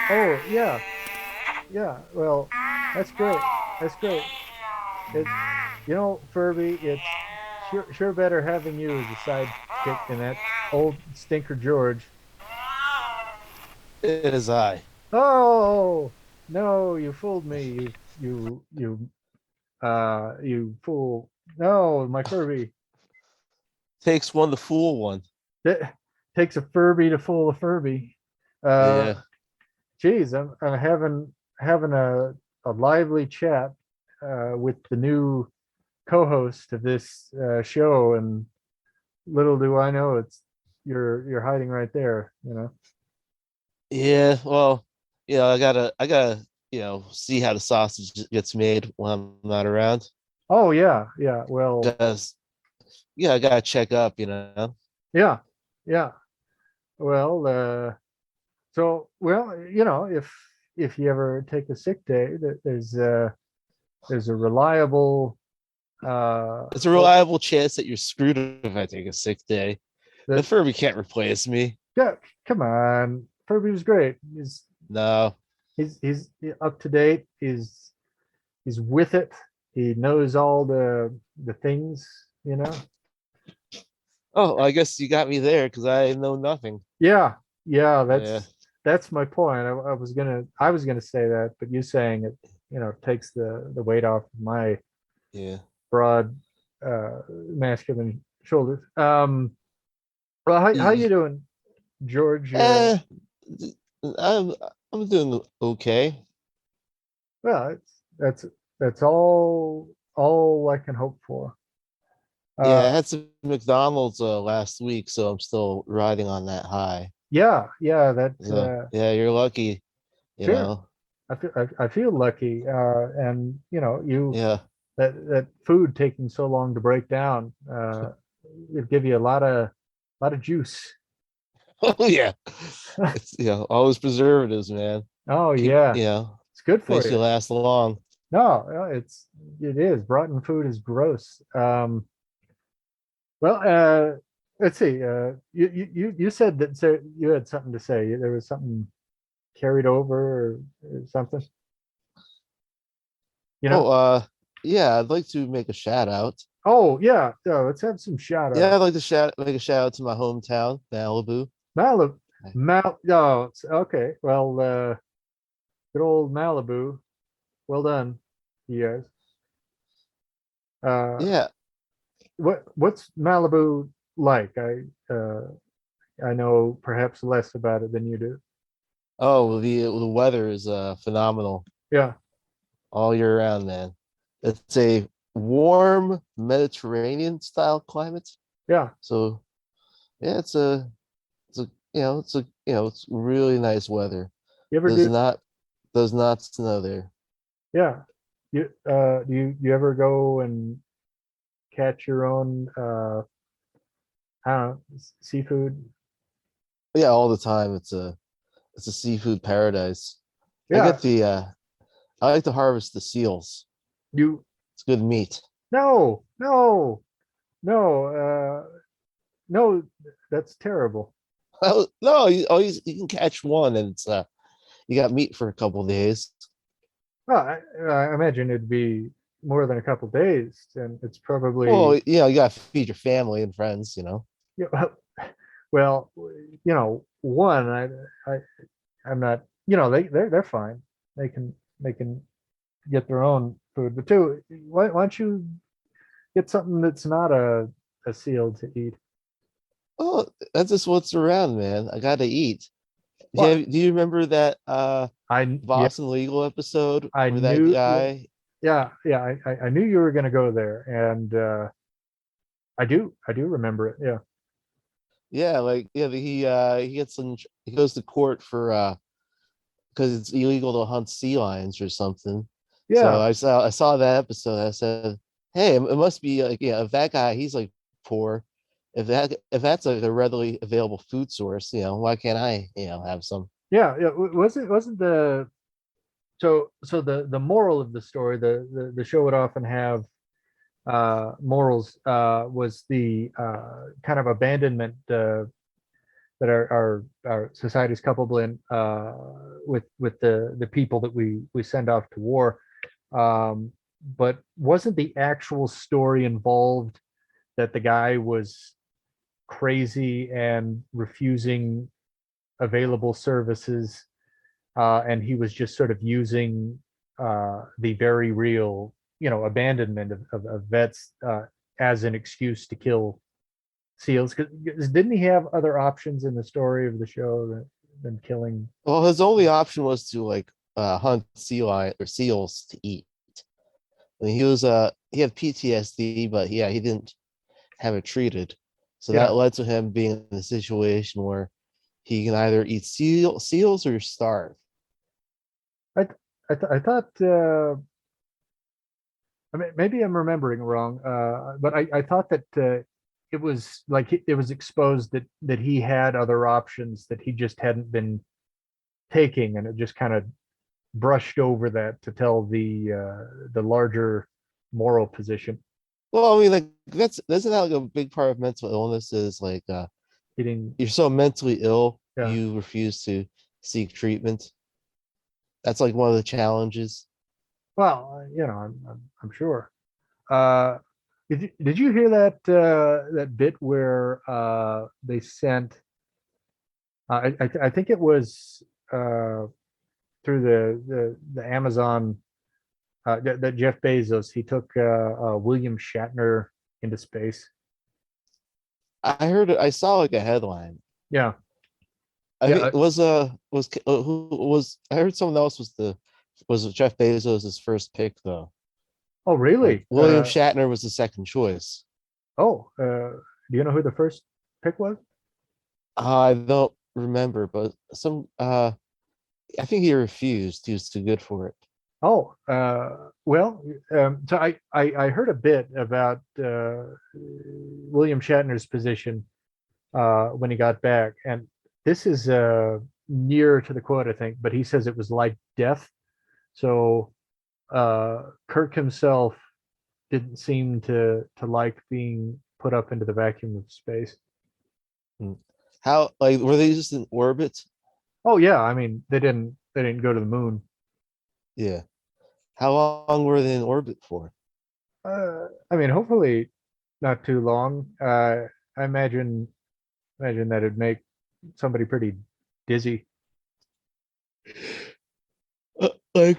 Oh, yeah, yeah. Well, that's great. That's great. It, Furby, it's sure better having you as a sidekick than that old stinker George. It is I. Oh no, you fooled me. You fool. No, my Furby. Takes one to fool one. It takes a Furby to fool a Furby. Uh, Yeah. Geez, I'm having a lively chat with the new co-host of this show, and little do I know you're hiding right there. Yeah. Well, I gotta, see how the sausage gets made when I'm not around. Oh yeah, yeah. Well, Because I gotta check up. yeah, yeah. Well, if you ever take a sick day, there's a reliable It's a oh reliable chance that you're screwed if I take a sick day. The that Furby can't replace me. yeah, come on. Furby was great. No. He's up to date. He's with it. He knows all the things, you know. Oh, I guess you got me there because I know nothing. Yeah, yeah, Yeah. that's my point. I was gonna say that, but you saying it, takes the weight off of my Yeah. broad masculine shoulders. Well, how you E- doing, George? Eh, I'm I'm doing okay. Well, that's all I can hope for. Yeah, Uh, I had some McDonald's last week, so I'm still riding on that high. yeah, yeah, that So yeah, you're lucky, you sure. know. I feel lucky, and you Yeah. that food taking so long to break down, it give you a lot of juice. Oh yeah. It's all those preservatives, man. Oh Keep yeah, it's good for makes you you. last long. No, it is. Rotten food is gross. Well, let's see. You said that you had something to say. There was something carried over or something. You know? Oh, yeah, I'd like to make a shout out. Oh yeah. Yeah, let's have some shout Yeah, outs. I'd like to make a shout out to my hometown, Malibu. Malibu. Oh, okay. Well, good old Malibu. Well done, you guys. Uh, Yeah. what's Malibu like? I know perhaps less about it than you do. Oh, well, the weather is phenomenal Yeah, all year round, man. It's a warm Mediterranean style climate. yeah. So yeah, it's a it's really nice weather. You ever Does do? not does not snow there. Yeah. Do you ever go and catch your own I don't know, seafood? Yeah, all the time. It's a seafood paradise. I Yeah. get the I like to harvest the seals. You It's good meat. no, no, no, no, that's terrible. Oh, no, you can catch one and it's you got meat for a couple of days. Well, I imagine it'd be more than a couple days, and it's Well, probably you got to feed your family and friends. you know, well, one, I I'm not, they're fine. They can get their own food, but two, why don't you get something that's not a seal to eat? Oh, that's just what's around, man. I gotta eat. What Do you remember that yeah, Boston Legal episode I where that knew, guy? yeah, yeah, I knew you were going to go there, and I do remember it. Yeah, Yeah, like he gets he goes to court for because it's illegal to hunt sea lions or something. So yeah, I saw that episode. I said, hey, it must be like, yeah, if that guy, he's like poor, if that's like a readily available food source, why can't I, have some? yeah, yeah. Wasn't the moral of the story, the show would often have morals, was the kind of abandonment, that our society's culpable in, with the people that we send off to war. But wasn't the actual story involved that the guy was crazy and refusing available services, and he was just sort of using the very real, abandonment of vets, as an excuse to kill seals? Because didn't he have other options in the story of the show than killing? Well, his only option was to like hunt sea lion or seals to eat. I mean, he had PTSD, but yeah, he didn't have it treated. So Yeah, that led to him being in a situation where he can either eat seals or starve. I I thought, I mean, maybe I'm remembering wrong, but I thought that, it was like it was exposed that he had other options that he just hadn't been taking, and it just kind of brushed over that to tell the larger moral position. Well, I mean, like that's not like a big part of mental illness is like Eating, you're so mentally ill, yeah. you refuse to seek treatment. That's like one of the challenges. Well, I'm sure. Uh, did you hear that bit where they sent? I think it was, through the Amazon, that Jeff Bezos, he took, William Shatner into space. I heard it. I saw like a headline. Yeah, I yeah. think it was who was I heard someone else was Jeff Bezos' first pick though. Oh, Like really? William Shatner was the second choice. Oh, do you know who the first pick was? I don't remember, but some I think he refused. He was too good for it. Oh, well, so I heard a bit about, William Shatner's position, when he got back, and this is, near to the quote, I think, but he says it was like death. So, Kirk himself didn't seem to like being put up into the vacuum of space. Hmm. How like were they just in orbit? Oh yeah, I mean they didn't go to the moon. Yeah. How long were they in orbit for? I mean, hopefully not too long. I imagine that it'd make somebody pretty dizzy. I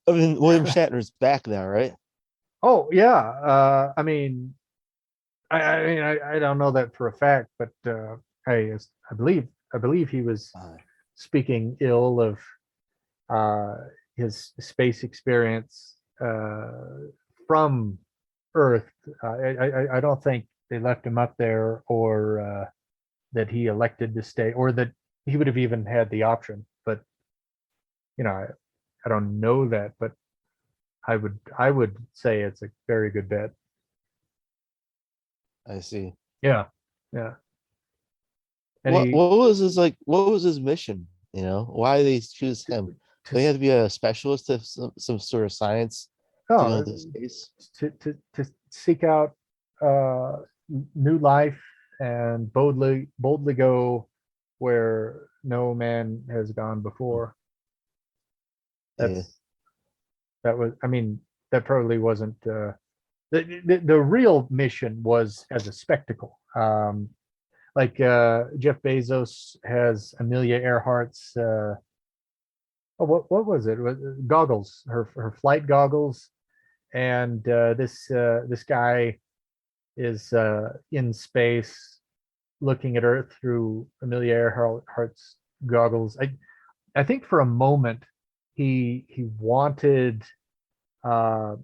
mean, William Shatner's back now, right? Oh yeah, I mean, I don't know that for a fact, but, I believe he was Uh, speaking ill of, uh, his space experience, from Earth. I don't think they left him up there, or, that he elected to stay, or that he would have even had the option. But, I don't know that, but I would say it's a very good bet. I see. Yeah, yeah. And What he what was his like? What was his mission? You know, why did they choose him? to They had to be a specialist of some sort of science to go oh into space. to seek out, uh, new life, and boldly go where no man has gone before. Yeah, That's that was I mean, that probably wasn't, the real mission was as a spectacle. Like, Jeff Bezos has Amelia Earhart's, oh, what was it? Goggles, her flight goggles, and, this guy is, in space looking at Earth through Amelia Earhart's goggles. I think for a moment he wanted, uh,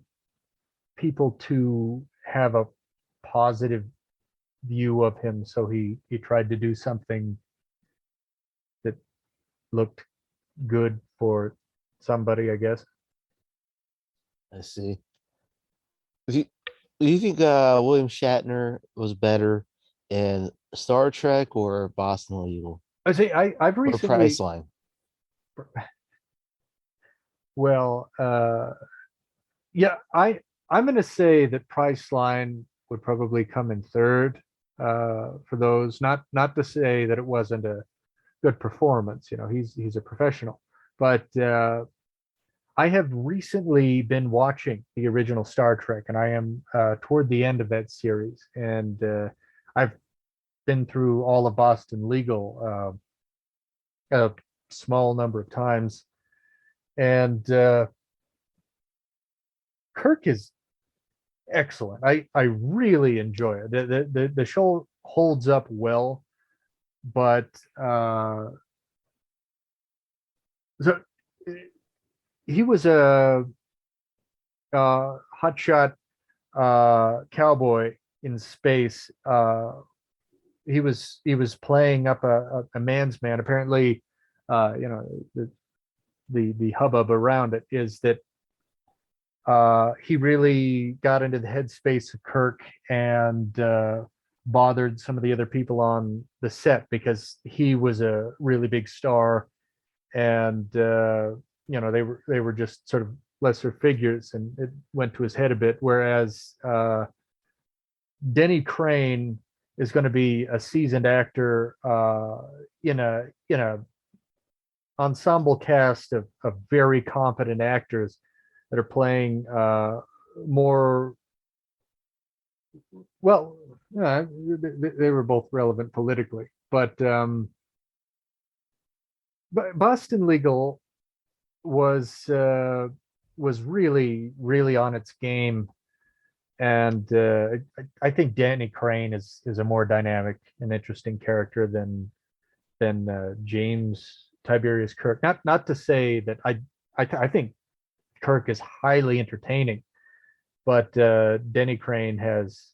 people to have a positive view of him, so he tried to do something that looked good for somebody, I guess. I see. Do you, do you think William Shatner was better in Star Trek or Boston Legal I say I've or recently, Priceline? well, yeah, I'm going to say that Priceline would probably come in third, for those. Not to say that it wasn't good performance. He's a professional. But I have recently been watching the original Star Trek, and I am toward the end of that series, and I've been through all of Boston Legal a small number of times, and Kirk is excellent. I really enjoy it. The show holds up well, but so he was a hotshot cowboy in space. He was playing up a man's man. Apparently, the hubbub around it is that he really got into the headspace of Kirk and bothered some of the other people on the set because he was a really big star, and they were just sort of lesser figures, and it went to his head a bit. Whereas Denny Crane is going to be a seasoned actor in a ensemble cast of very competent actors that are playing more well. They were both relevant politically, but Boston Legal was really on its game, and I think Danny Crane is a more dynamic and interesting character than James Tiberius Kirk. Not to say that I think Kirk is highly entertaining, but Denny Crane has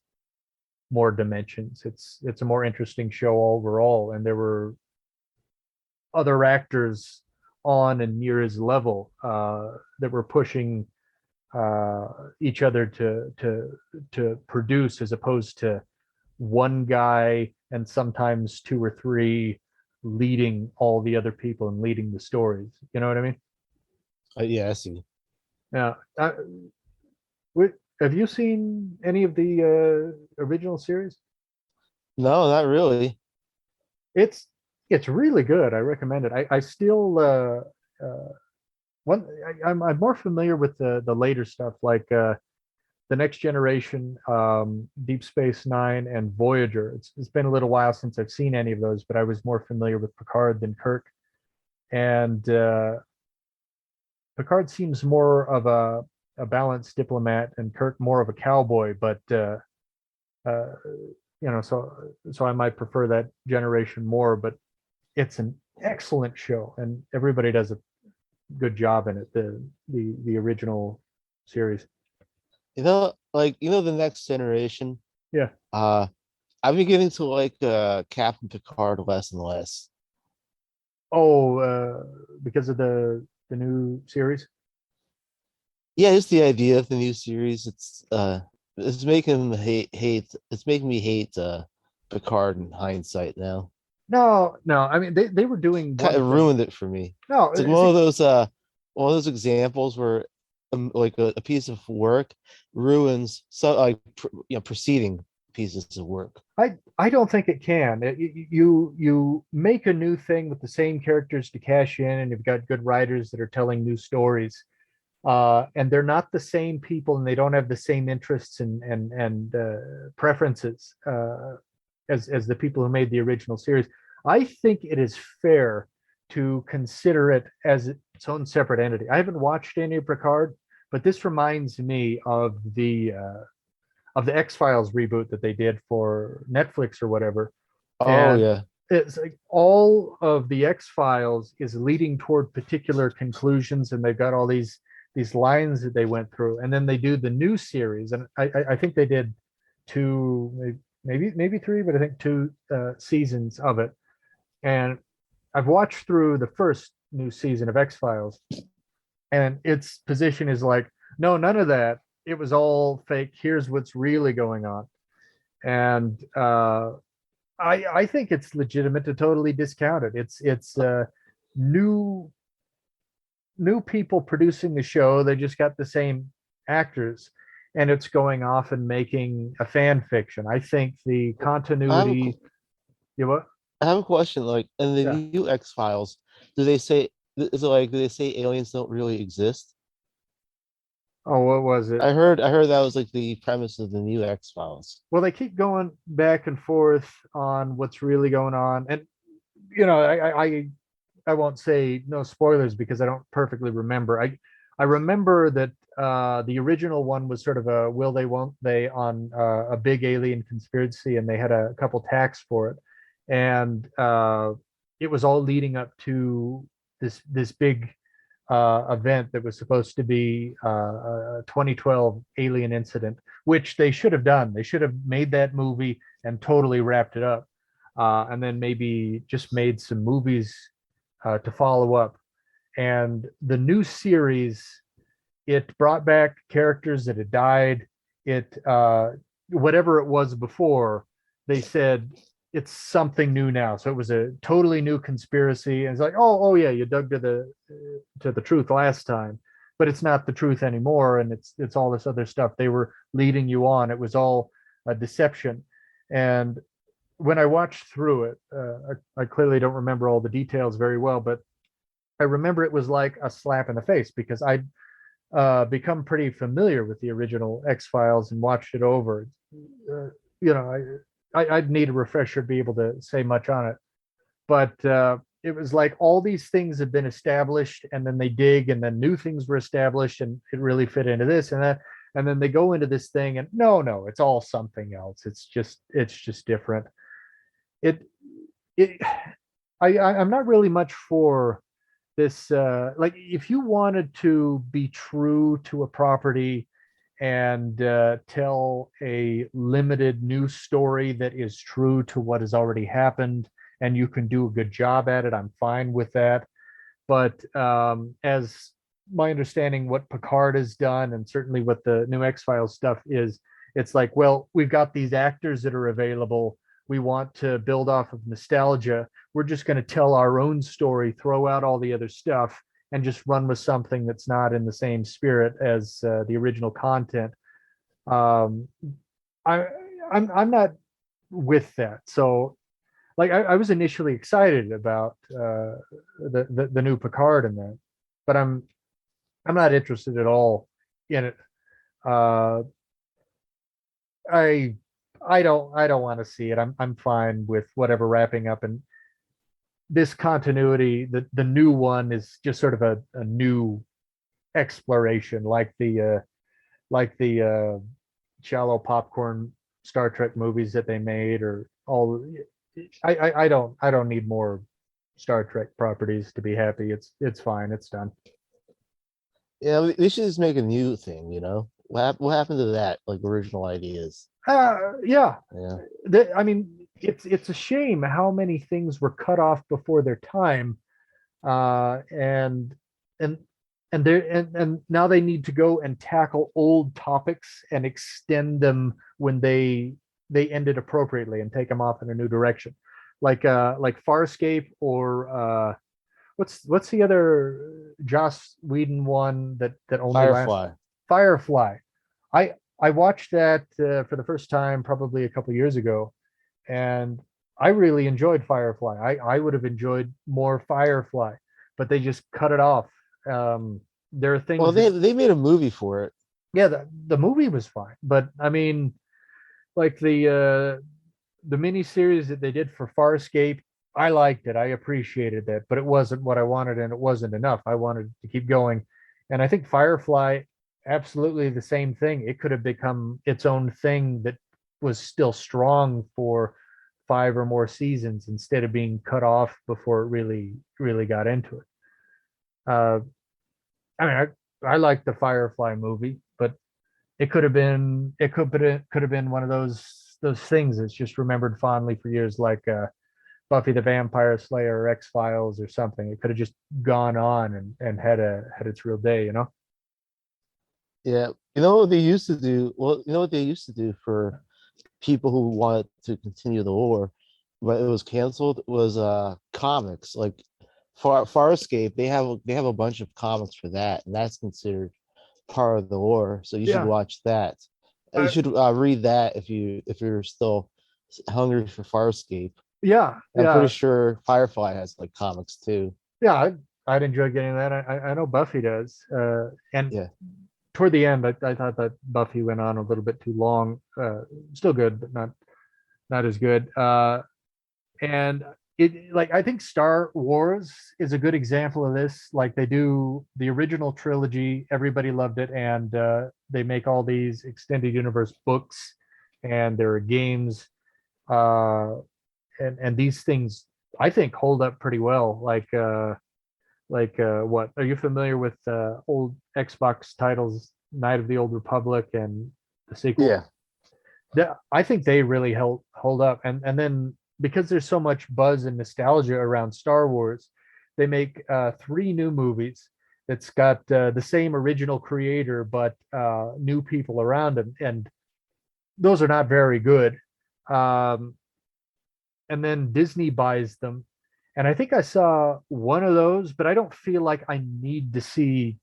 more dimensions. It's a more interesting show overall, and there were other actors on and near his level that were pushing each other to produce, as opposed to one guy and sometimes two or three leading all the other people and leading the stories. You know what I mean? Yeah, I see. Yeah. Have you seen any of the original series? No, not really. It's it's really good. I recommend it. I still one I'm more familiar with the later stuff, like the Next Generation, Deep Space Nine, and Voyager. It's been a little while since I've seen any of those, but I was more familiar with Picard than Kirk, and Picard seems more of a balanced diplomat, and Kirk more of a cowboy. But uh, so I might prefer that generation more. But it's an excellent show, and everybody does a good job in it. The original series. The Next Generation. Yeah. Uh, I've been getting to like Captain Picard less and less. Oh, because of the new series. Yeah, just the idea of the new series. It's making hate. It's making me hate Picard in hindsight now. No, no. I mean, they were doing Kind one of thing. ruined it for me. No, It's like see, one of those examples where like a piece of work ruins preceding pieces of work. I don't think it can. You make a new thing with the same characters to cash in, and you've got good writers that are telling new stories, and they're not the same people, and they don't have the same interests and preferences as the people who made the original series. I think it is fair to consider it as its own separate entity. I haven't watched any of Picard, but this reminds me of the X-Files reboot that they did for Netflix or whatever. Oh And yeah. it's like all of the X-Files is leading toward particular conclusions, and they've got all these lines that they went through, and then they do the new series, and I think they did two, maybe three, but I think two seasons of it. And I've watched through the first new season of X-Files, and its position is like, no, none of that. It was all fake. Here's what's really going on. And I think it's legitimate to totally discount it. It's new new people producing the show. They just got the same actors, and it's going off and making a fan fiction. I think the I have a continuity. You what? I have a question. Like in the Yeah. new X Files, do they say is it like do they say aliens don't really exist? Oh, what was it? I heard that was like the premise of the new X Files. Well, they keep going back and forth on what's really going on, and you know, I won't say no spoilers because I don't perfectly remember. I remember that the original one was sort of a will they won't they on a big alien conspiracy, and they had a couple tacks for it, and it was all leading up to this big event that was supposed to be a 2012 alien incident, which they should have done. They should have made that movie and totally wrapped it up, and then maybe just made some movies to follow up. And the new series, it brought back characters that had died. It whatever it was before, they said it's something new now. So it was a totally new conspiracy. And it's like, oh yeah, you dug to the truth last time, but it's not the truth anymore. And it's all this other stuff. They were leading you on. It was all a deception. And when I watched through it, I clearly don't remember all the details very well, but I remember it was like a slap in the face because I'd become pretty familiar with the original X Files and watched it over. You know, I'd need a refresher to be able to say much on it, but it was like all these things had been established, and then they dig, and then new things were established, and it really fit into this and that, and then they go into this thing, and no, it's all something else. It's just different. It it I'm not really much for this like if you wanted to be true to a property and tell a limited news story that is true to what has already happened and you can do a good job at it, I'm fine with that. But as my understanding, what Picard has done, and certainly what the new X Files stuff is, it's like, well, we've got these actors that are available. We want to build off of nostalgia. We're just going to tell our own story, throw out all the other stuff, and just run with something that's not in the same spirit as the original content. Um, I, I'm not with that. So like I was initially excited about the new Picard in that, but I'm not interested at all in it. Uh, I I don't want to see it. I'm fine with whatever wrapping up, and this continuity. The new one is just sort of a new exploration, like the shallow popcorn Star Trek movies that they made, or all. I don't need more Star Trek properties to be happy. It's fine. It's done. Yeah, they should just make a new thing, you know? What happened to that, like original ideas? Yeah. Yeah. I mean, it's a shame how many things were cut off before their time, and and and now they need to go and tackle old topics and extend them when they ended appropriately and take them off in a new direction, like Farscape or what's the other Joss Whedon one that only lasts Firefly. Firefly. I watched that for the first time probably a couple years ago, and I really enjoyed Firefly. I would have enjoyed more Firefly, but they just cut it off. There are Well, things that, they made a movie for it. yeah, the movie was fine, but I mean, like the mini series that they did for Farscape, I liked it. I appreciated that, but it wasn't what I wanted, and it wasn't enough. I wanted to keep going, and I think Firefly, absolutely the same thing. It could have become its own thing that was still strong for five or more seasons instead of being cut off before it really got into it. Uh, I mean, I like the Firefly movie, but it could have been one of those things that's just remembered fondly for years, like Buffy the Vampire Slayer or X Files or something. It could have just gone on and had its real day, you know? Yeah. You know what they used to do? Well, you know what they used to do for people who wanted to continue the war, but it was canceled, was comics. Like Farscape, they have a bunch of comics for that, and that's considered part of the lore. So you should Yeah. watch that. You I, should read that if you're still hungry for Farscape. Yeah, I'm pretty yeah, sure Firefly has like comics too. yeah. I'd enjoy getting that. I know Buffy does. And Yeah, toward the end, I thought that Buffy went on a little bit too long. Still good, but not as good. And it like I think Star Wars is a good example of this. Like they do the original trilogy, everybody loved it, and they make all these extended universe books, and there are games, uh, and these things I think hold up pretty well. What are you familiar with old Xbox titles, Night of the Old Republic and the sequel? yeah, I think they really hold up. And then because there's so much buzz and nostalgia around Star Wars, they make three new movies that's got the same original creator but new people around him, and those are not very good. Um, and then Disney buys them, and I think I saw one of those, but I don't feel like I need to see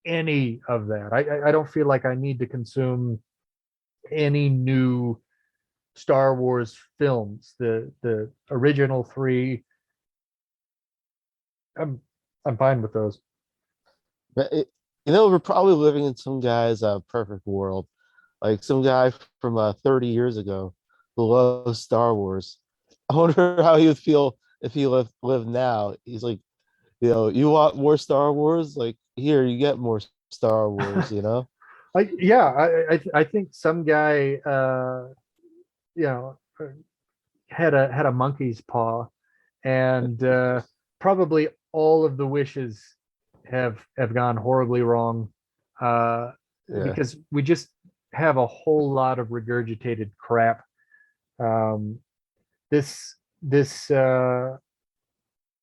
any of that. I don't feel like I need to consume any new Star Wars films. The original three, I'm I'm fine with those. but you know, we're probably living in some guy's perfect world, like some guy from 30 years ago who loves Star Wars. I wonder how he would feel if he lived now. He's like, you know, you want more Star Wars? Like here, you get more Star Wars. You know? I think some guy you know had a monkey's paw, and probably all of the wishes have gone horribly wrong, uh, Yeah, because we just have a whole lot of regurgitated crap. Um, this this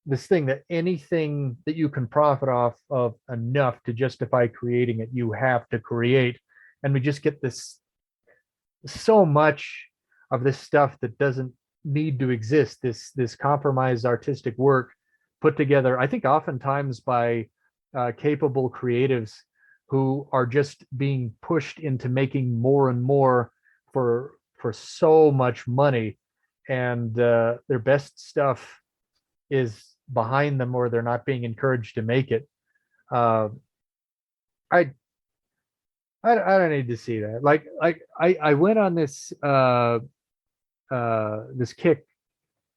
this thing that anything that you can profit off of enough to justify creating it, you have to create, and we just get this so much of this stuff that doesn't need to exist. This compromised artistic work put together, I think, oftentimes by capable creatives who are just being pushed into making more and more for so much money, and their best stuff is behind them, or they're not being encouraged to make it. Uh, I I don't need to see that. I went on this kick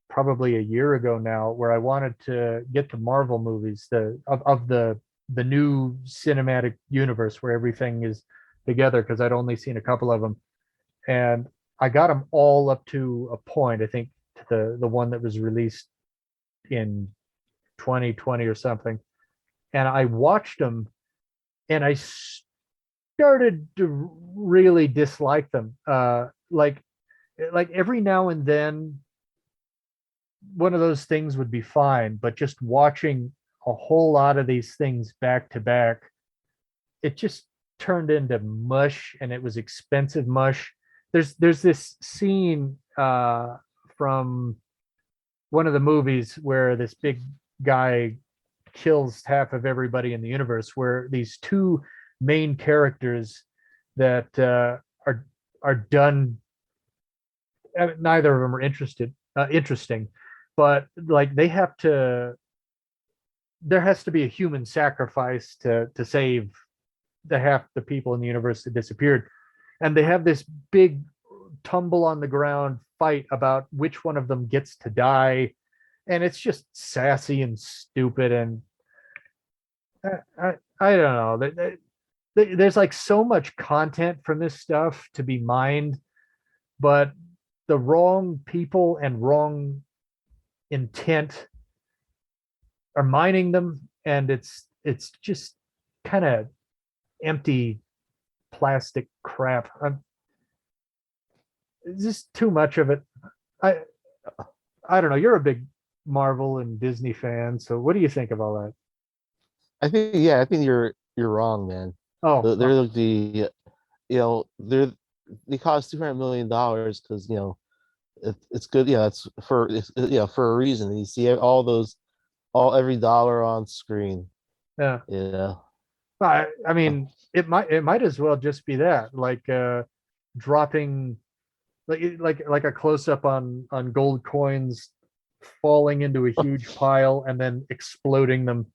probably a year ago now, where I wanted to get to Marvel movies, of the new cinematic universe where everything is together, because I'd only seen a couple of them, and I got them all up to a point. I think to the one that was released in 2020 or something, and I watched them, and I started to really dislike them. Like every now and then one of those things would be fine, but just watching a whole lot of these things back to back, it just turned into mush, and it was expensive mush. There's this scene from one of the movies where this big guy kills half of everybody in the universe, where these two main characters that are done, neither of them are interesting, but like they have to, there has to be a human sacrifice to save the half the people in the universe that disappeared, and they have this big tumble on the ground fight about which one of them gets to die, and it's just sassy and stupid, and I don't know. There's like so much content from this stuff to be mined, but the wrong people and wrong intent are mining them, and it's just kind of empty plastic crap. It's just too much of it. I I don't know. You're a big Marvel and Disney fan, so what do you think of all that? I think yeah, I think you're wrong, man. Oh, They're like you know they cost $200 million because you know it's good. Yeah, yeah for a reason. You see all those all every dollar on screen. yeah. Yeah, I mean, it might as well just be that, like dropping like a close up on gold coins falling into a huge pile and then exploding them.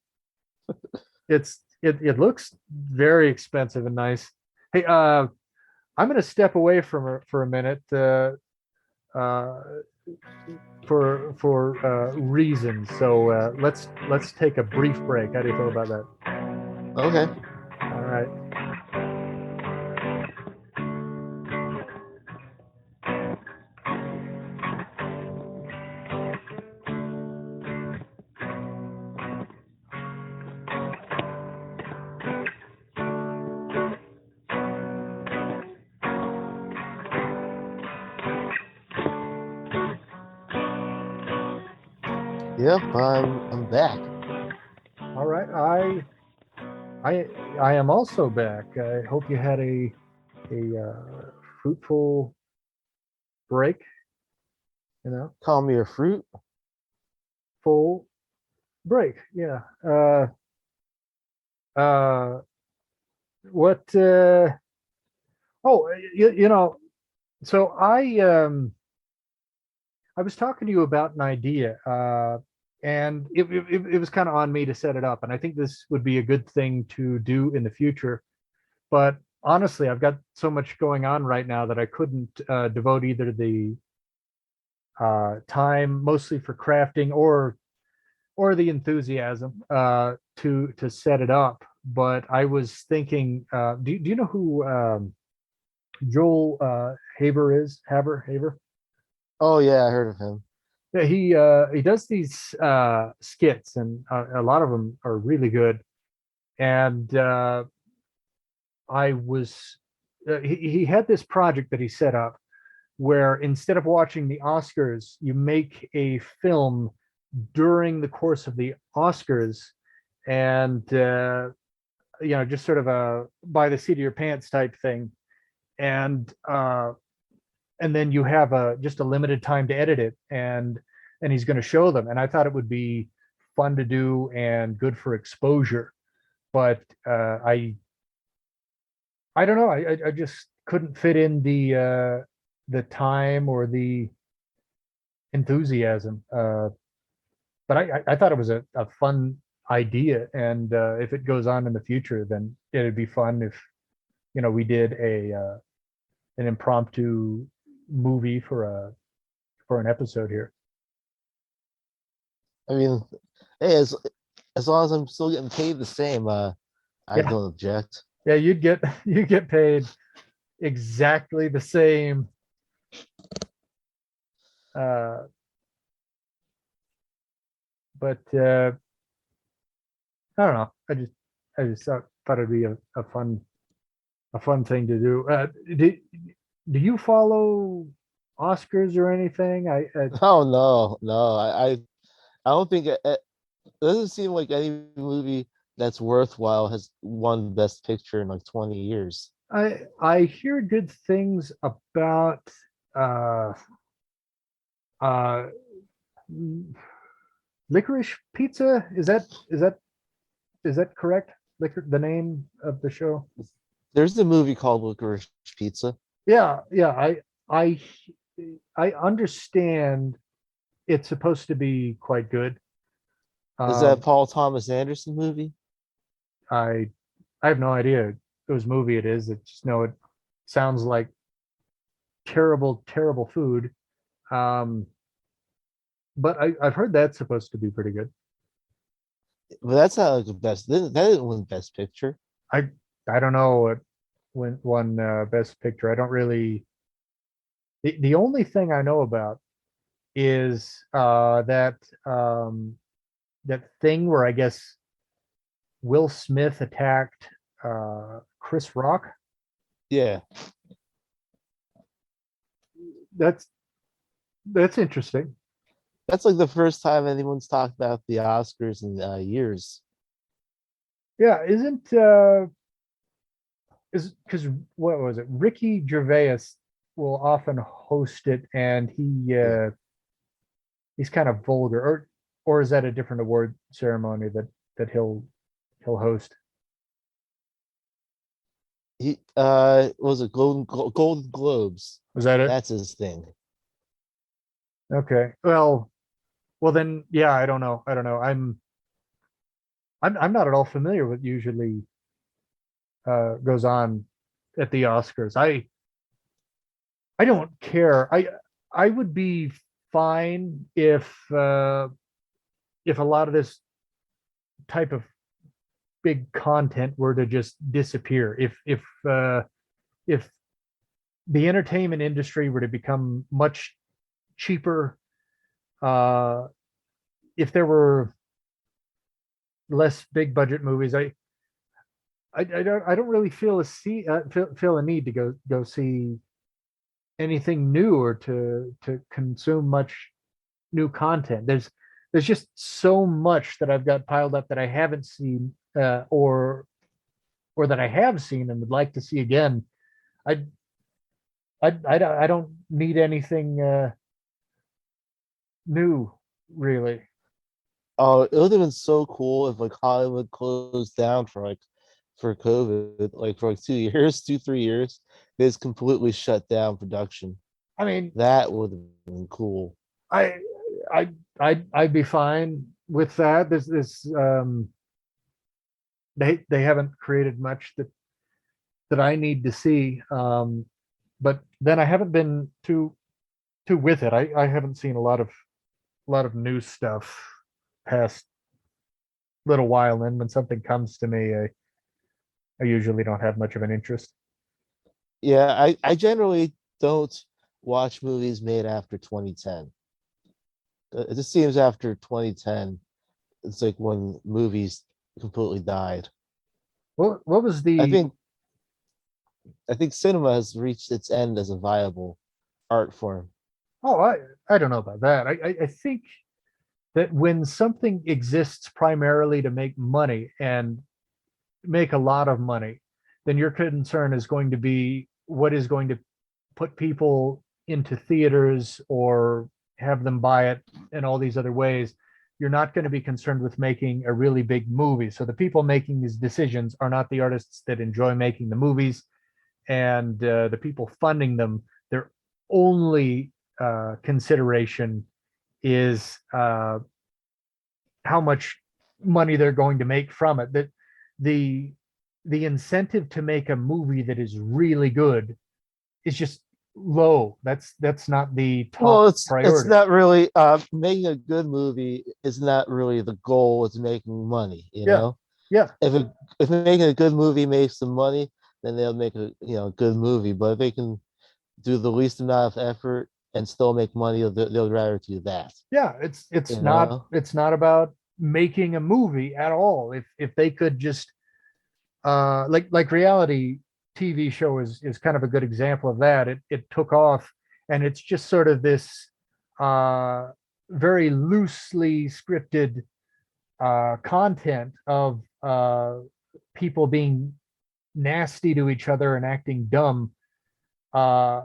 It looks very expensive and nice. Hey, I'm gonna step away from her for a minute uh, for reasons. So let's take a brief break. How do you feel about that? Okay. All right. Yep, I'm back. All right. I I am also back. I hope you had a fruitful break. You know, Call me a fruit. full break. Yeah. Uh, what? Oh, you know. So I was talking to you about an idea, and it was kind of on me to set it up. And I think this would be a good thing to do in the future. But honestly, I've got so much going on right now that I couldn't devote either the time, mostly for crafting, or the enthusiasm to set it up. But I was thinking, do you know who Joel Haber is? Haber? Oh yeah, I heard of him. Yeah, he does these skits, and a lot of them are really good. And I was he had this project that he set up where instead of watching the Oscars, you make a film during the course of the Oscars, and just sort of a by the seat of your pants type thing, and then you have a just a limited time to edit it, and he's going to show them. And I thought it would be fun to do and good for exposure, but I don't know. I just couldn't fit in the time or the enthusiasm. But I thought it was a fun idea, and if it goes on in the future, then it'd be fun if we did a an impromptu movie for an episode here. I mean, hey, as long as I'm still getting paid the same, I Yeah, don't object. yeah, you get paid exactly the same. Uh, but I don't know. I just thought it'd be a fun thing to do. Do you follow Oscars or anything? Oh no, I don't think it doesn't seem like any movie that's worthwhile has won Best Picture in like 20 years. I hear good things about uh uh Licorice Pizza. Is that correct? The name of the show? There's a movie called Licorice Pizza. Yeah, yeah. I I understand it's supposed to be quite good. Is that Um, Paul Thomas Anderson movie? I I have no idea whose movie it is. I just know it sounds like terrible food. Um, but I've heard that's supposed to be pretty good. But that's not like the best. That didn't win Best Picture. I I don't know what won Best Picture. I don't really. The only thing I know about is that thing where I guess Will Smith attacked Chris Rock. Yeah, That's that's interesting. that's like the first time anyone's talked about the Oscars in years. Yeah, isn't is because what was it? Ricky Gervais will often host it, and Yeah. he's kind of vulgar, or is that a different award ceremony that he'll host? He was it Golden Globes? Was that it? That's his thing. Okay. Well then, yeah, I don't know. I don't know. I'm not at all familiar with usually goes on at the Oscars. I don't care. I would be fine if a lot of this type of big content were to just disappear. If the entertainment industry were to become much cheaper, uh, if there were less big budget movies, I don't really feel a need to go see anything new or to consume much new content. There's just so much that I've got piled up that I haven't seen or that I have seen and would like to see again. I I don't need anything new really. Oh, it would have been so cool if like Hollywood closed down for COVID, like for like 2 years, 3 years. They just completely shut down production. I mean, That would have been cool. I I'd be fine with that. They haven't created much that I need to see. But then I haven't been too with it. I haven't seen a lot of new stuff past little while. And when something comes to me, I usually don't have much of an interest. Yeah, I generally don't watch movies made after 2010. It just seems after 2010, it's like when movies completely died. What was I the think I think cinema has reached its end as a viable art form. oh I don't know about that. I think that when something exists primarily to make money and make a lot of money, then your concern is going to be what is going to put people into theaters or have them buy it in all these other ways. You're not going to be concerned with making a really big movie. So the people making these decisions are not the artists that enjoy making the movies, and the people funding them. Their only consideration is how much money they're going to make from it. That the the incentive to make a movie that is really good is just low. That's not the top Well, it's priority. not really making a good movie is not really the goal. It's making money, you Yeah, know. yeah, If making a good movie makes some money, then they'll make a good movie. But if they can do the least amount of effort and still make money, they'll rather do that. yeah. It's You it's not know. it's not about making a movie at all. If they could just like reality TV show is kind of a good example of that. It took off, and it's just sort of this uh, very loosely scripted content of people being nasty to each other and acting dumb. Uh,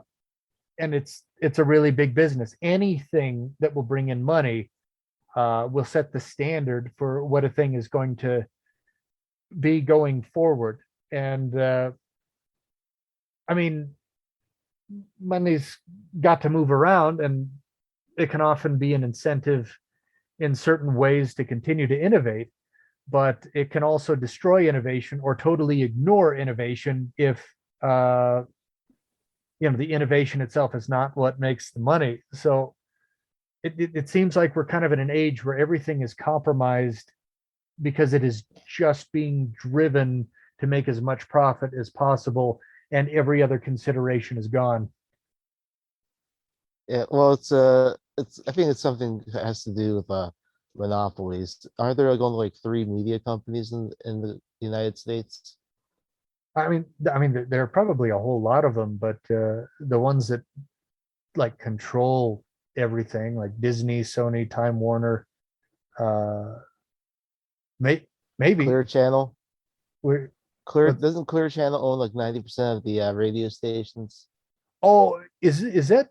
and it's a really big business. Anything that will bring in money will set the standard for what a thing is going to be going forward. And I mean, money's got to move around, and it can often be an incentive in certain ways to continue to innovate, but it can also destroy innovation or totally ignore innovation if uh, the innovation itself is not what makes the money. So it seems like we're kind of in an age where everything is compromised because it is just being driven to make as much profit as possible, and every other consideration is gone. Yeah. Well, it's I think it's something that has to do with monopolies. Aren't there like only like three media companies in the United States? I mean, there are probably a whole lot of them, but the ones that like control everything, like Disney, Sony, Time Warner, uh, may, maybe Clear Channel. we're. Clear But doesn't Clear Channel own like 90% of the radio stations? oh, is that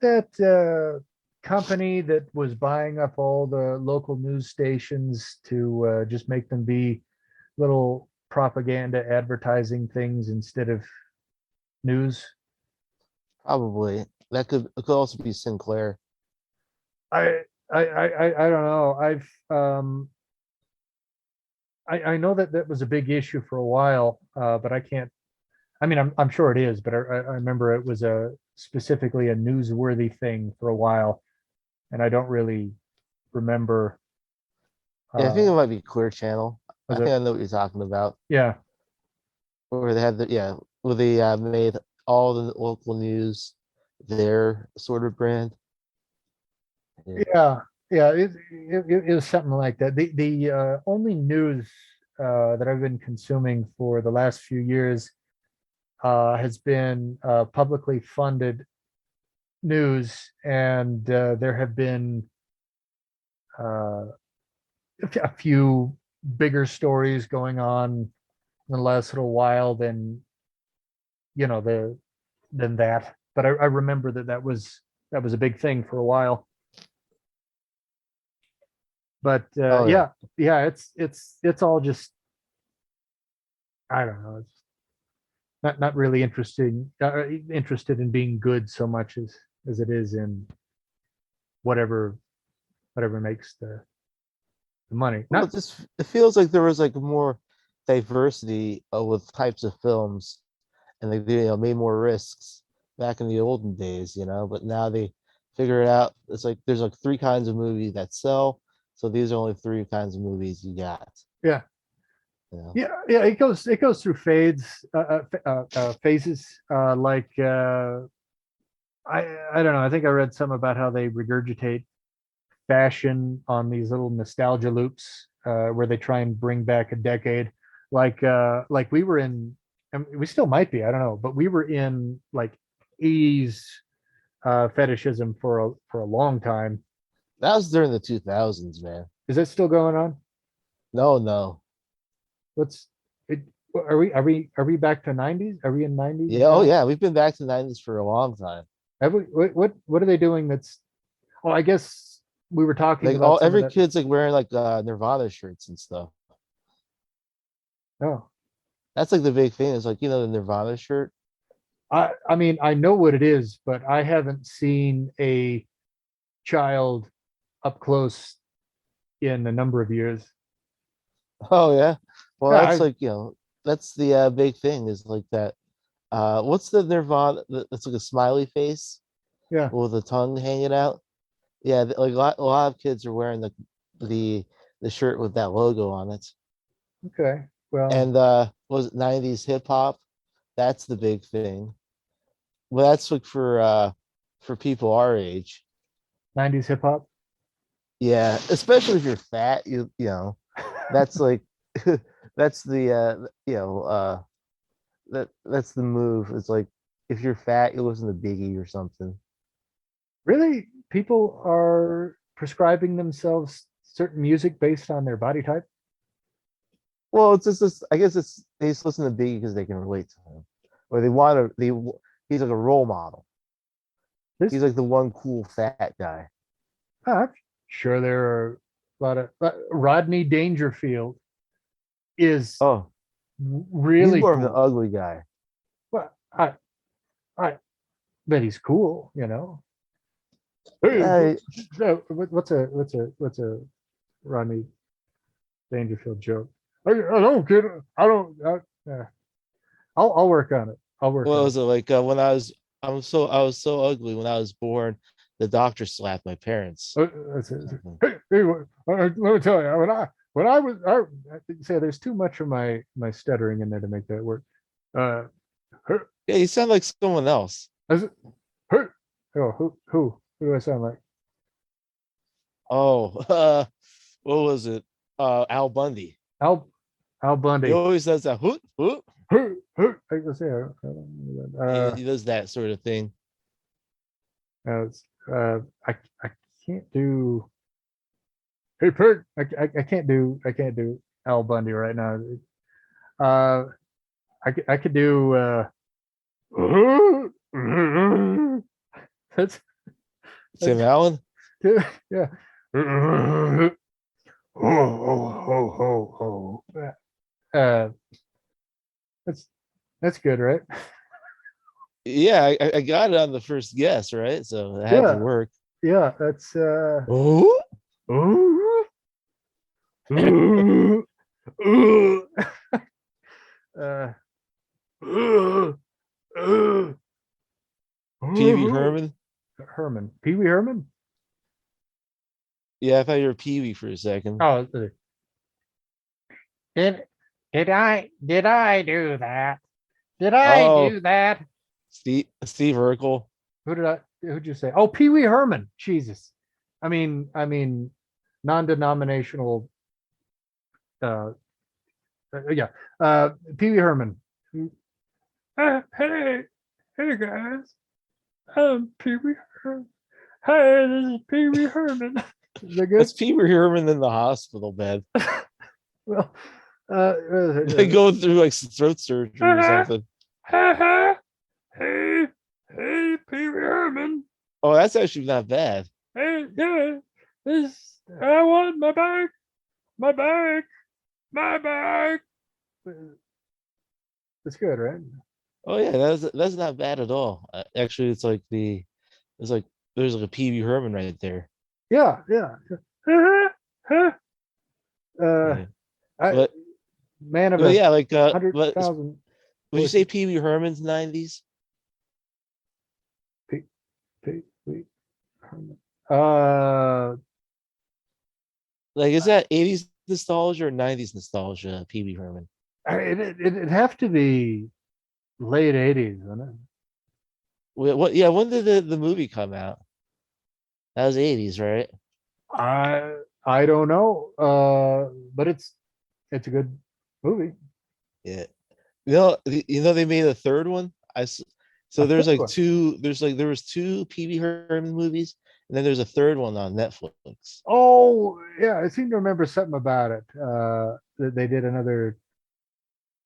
company that was buying up all the local news stations to just make them be little propaganda advertising things instead of news. Probably that could also be Sinclair. I don't know. I know that that was a big issue for a while, but I can't. I mean, I'm sure it is, but I remember it was a specifically a newsworthy thing for a while, and I don't really remember. Yeah, I think it Uh, might be Clear Channel. was I it? think I know what you're talking about. Yeah, Where they had the yeah, where they made all the local news their sort of brand. Yeah. yeah, yeah. It was something like that. The only news that I've been consuming for the last few years has been publicly funded news, and there have been uh, a few bigger stories going on in the last little while than the than that. But I remember that that was a big thing for a while. But Oh yeah. yeah, yeah, it's all just I don't know. It's not really interested in being good so much as it is in whatever makes the money. Well, Not it feels like there was like more diversity with types of films, and they made more risks back in the olden days, But now they figure it out. It's like there's like three kinds of movies that sell, so these are only three kinds of movies you got. yeah, You know. yeah. It goes through phases. Like I don't know. I think I read some about how they regurgitate fashion on these little nostalgia loops where they try and bring back a decade. Like we were in, and we still might be. I don't know, but we were in like 80s fetishism for a long time. That was during the 2000s, man. Is that still going on? No, no. What's it? Are we back to 90s? Are we in 90s Yeah, oh now? yeah, we've been back to the 90s for a long time. Have we? What are they doing? That's Oh, I guess we were talking Like about some of every that. kid's like wearing like Nirvana shirts and stuff. Oh, That's like the big thing. Is like the Nirvana shirt. I mean, I know what it is, but I haven't seen a child up close in a number of years. Oh yeah. Well, Yeah, that's like that's the big thing is like that. What's the Nirvana? That's like a smiley face yeah, with the tongue hanging out. Yeah, like a lot of kids are wearing the the shirt with that logo on it. okay. Well, And was it 90s hip hop? That's the big thing. Well, that's like for people our age. 90s hip hop. Yeah, especially if you're fat, that's like that's the that's the move. It's like if you're fat, you listen to Biggie or something. Really, people are prescribing themselves certain music based on their body type. Well, it's just this, I guess they just listen to Biggie because they can relate to him, or he's like a role model. This, He's like the one cool fat guy. I'm sure there are a lot of Rodney Dangerfield is Oh, he's really more of an cool. ugly guy. Well, I bet he's cool. Hey, Yeah, what's a Rodney Dangerfield joke? I don't get it. I don't. Yeah. I'll work on it. I'll work what on it. was it like when I was so ugly when I was born. The doctor slapped my parents. Hey, let me tell you, when I was, say there's too much of my stuttering in there to make that work. Uh, Yeah, you sound like someone else. is it, oh, who do I sound like? Oh, what was it? Al Bundy. Al Al He Bundy. always does that. Hoot, hoot. I was there. He does that sort of thing. I can't do. Hey, Pig. I can't do Al Bundy right now. Uh, I could do. That's Tim that's Allen. yeah. Ho ho ho ho. That's that's good, right? Yeah, I got it on the first guess, right? So it had to Yeah, work. yeah, that's Oh, ooh, ooh, ooh, uh, ooh, ooh, Pee Wee ooh. Herman. Herman, Pee Wee Herman. Yeah, I thought you were Pee Wee for a second. Oh, did did I do that? Did I Oh, do that? Steve Urkel. Who'd you say? Oh, Pee Wee Herman. Jesus. I mean, non-denominational. Uh, yeah. Pee Wee Herman. Hey, hey guys. I'm Pee Wee Herman. Hey, this is Pee Wee Herman. Is that good? That's Pee Wee Herman in the hospital bed. Well, uh, They go through like throat surgery or uh, something. hey, hey, Pee Wee Herman. Oh, that's actually not bad. Hey, yeah, this, I want my bag, my bag, my bag. It's good, right? Oh yeah, that's not bad at all. Actually, it's like there's like a Pee Wee Herman right there. Yeah, yeah. uh, Yeah, I but man of a yeah, like hundred but thousand would you say voices. Pee Wee Herman's '90s? Pee, Wee Herman. Uh, Like, is that '80s nostalgia or '90s nostalgia? Pee Wee Herman. it'd have to be late '80s, wouldn't it? What? Yeah, when did the movie come out? That was '80s, right? I don't know. But it's a good movie. Yeah. You know they made a third one. A So third there's like one. two. There was two Pee Wee Herman movies, and then there's a third one on Netflix. Oh, yeah, I seem to remember something about it. That they did another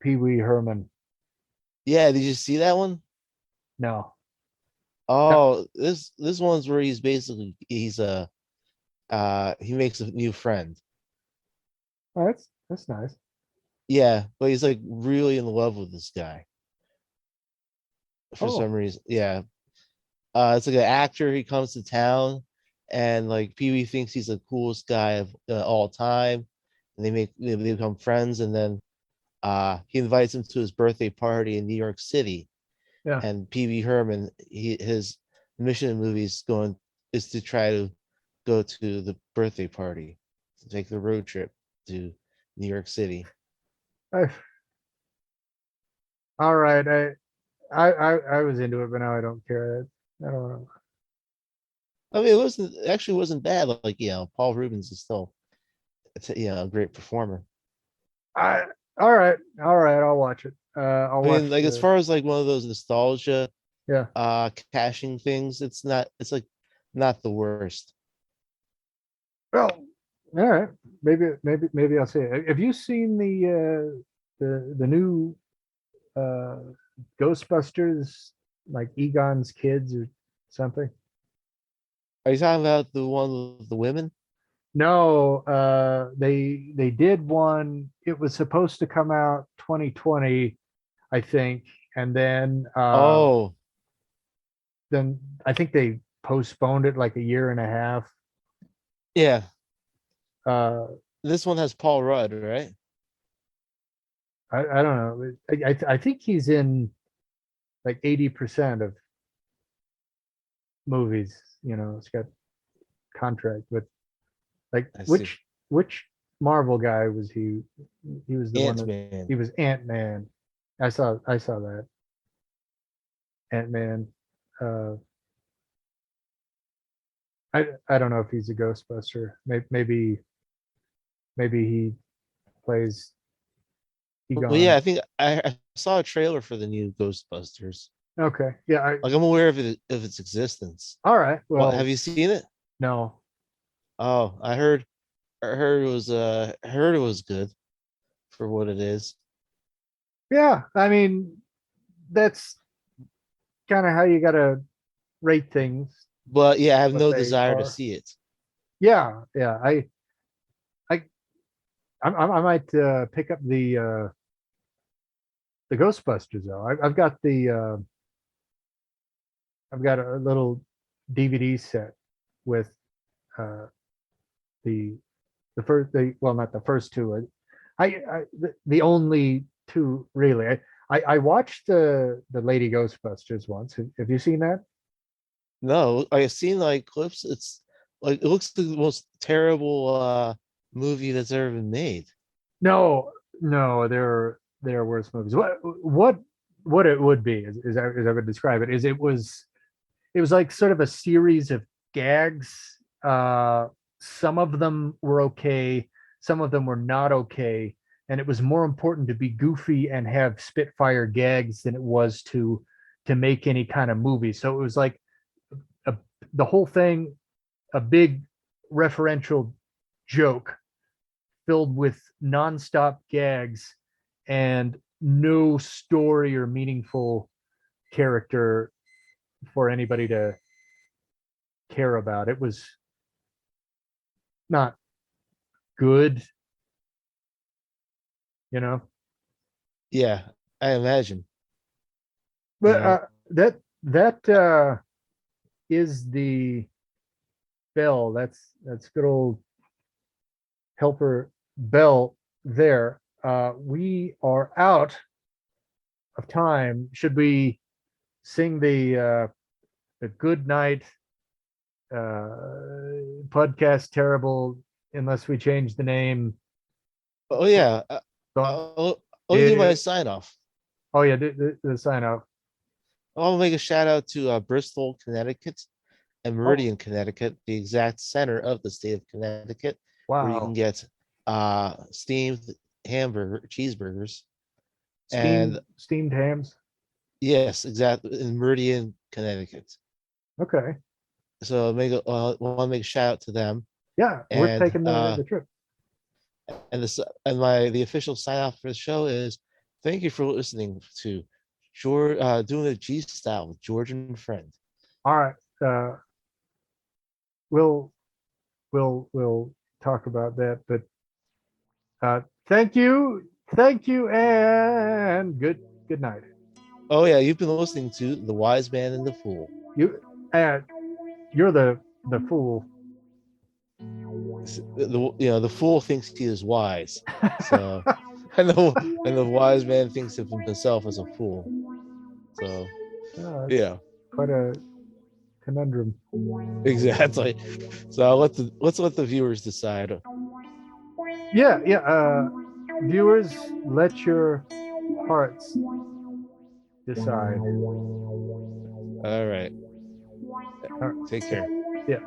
Pee Wee Herman. Yeah, did you see that one? No, no. Oh, this one's where he's a he makes a new friend. Oh, that's nice. Yeah, but he's like really in love with this guy for some Oh, reason. Yeah, it's like an actor. He comes to town, and like Pee Wee thinks he's the coolest guy of all time, and they become friends. And then he invites him to his birthday party in New York City. yeah. And Pee Wee Herman, his mission in the movie is to try to go to the birthday party, to take the road trip to New York City. I, all right. I was into it, but now I don't care. I don't know. I mean, it actually wasn't bad. Like, Paul Rubens is still, a great performer. I all right. I'll watch it. I'll I watch mean, like as the far as like one of those nostalgia yeah. caching things, it's like not the worst. Well, all right. Maybe I'll see it. Have you seen the new uh Ghostbusters, like Egon's kids or something? Are you talking about the one with the women? No, they did one. It was supposed to come out 2020, I think, and Oh, then I think they postponed it like a year and a half. yeah. Uh, This one has Paul Rudd, right? I don't know. I think he's in like 80% of movies. It's got contract with like I see. which Marvel guy was he? He was the one that Ant-Man. he was Ant-Man. I saw that Ant-Man. Uh, I don't know if he's a Ghostbuster. Maybe he plays Well, yeah, Egon. I think I saw a trailer for the new Ghostbusters. Okay. Yeah. Like I'm aware of its existence. All right. Well, Well, have you seen it? no. Oh, I heard it was good for what it is. Yeah. I mean, that's kind of how you got to rate things, But yeah, I have what no they desire to are. see it. Yeah. Yeah. I, I might pick up the Ghostbusters though. I've got I've got a little DVD set with uh, the well, not the first two. The only two really. I watched the Lady Ghostbusters once. Have you seen that? No, I've seen like clips. It's like it looks like the most terrible movie that's ever been made. No, no, there are worse movies. What it would be is I would describe it is it was like sort of a series of gags. Some of them were okay, some of them were not okay, and it was more important to be goofy and have spitfire gags than it was to make any kind of movie. So it was like a, the whole thing, a big referential joke filled with nonstop gags and no story or meaningful character for anybody to care about. It was not good, you know. Yeah, I imagine. You But know, that is the bell. That's good old helper bell there. We are out of time. Should we sing the good night podcast terrible unless we change the name oh yeah, song? I'll do my Eh, sign off. oh yeah, the sign off. I'll make a shout out to Bristol, Connecticut, and Oh Meridian, Connecticut, the exact center of the state of Connecticut, where you can wow, get steamed hamburger cheeseburgers. And steamed hams. yes, exactly, in Meridian, Connecticut. Okay, So make a want to make a shout out to them. yeah, worth And taking the trip. and my the official sign off for the show is thank you for listening to George doing a G style with George and friend. All right, uh, we'll we'll talk about that, but thank you, and good night. Oh yeah, you've been listening to The Wise Man and the Fool. You and you're the fool. The fool thinks he is wise. So and the wise man thinks of himself as a fool. So It's yeah, quite a conundrum. exactly. So let's let the viewers decide. Yeah, yeah. Viewers, let your hearts decide. All right. Uh, Take yeah, care. yeah.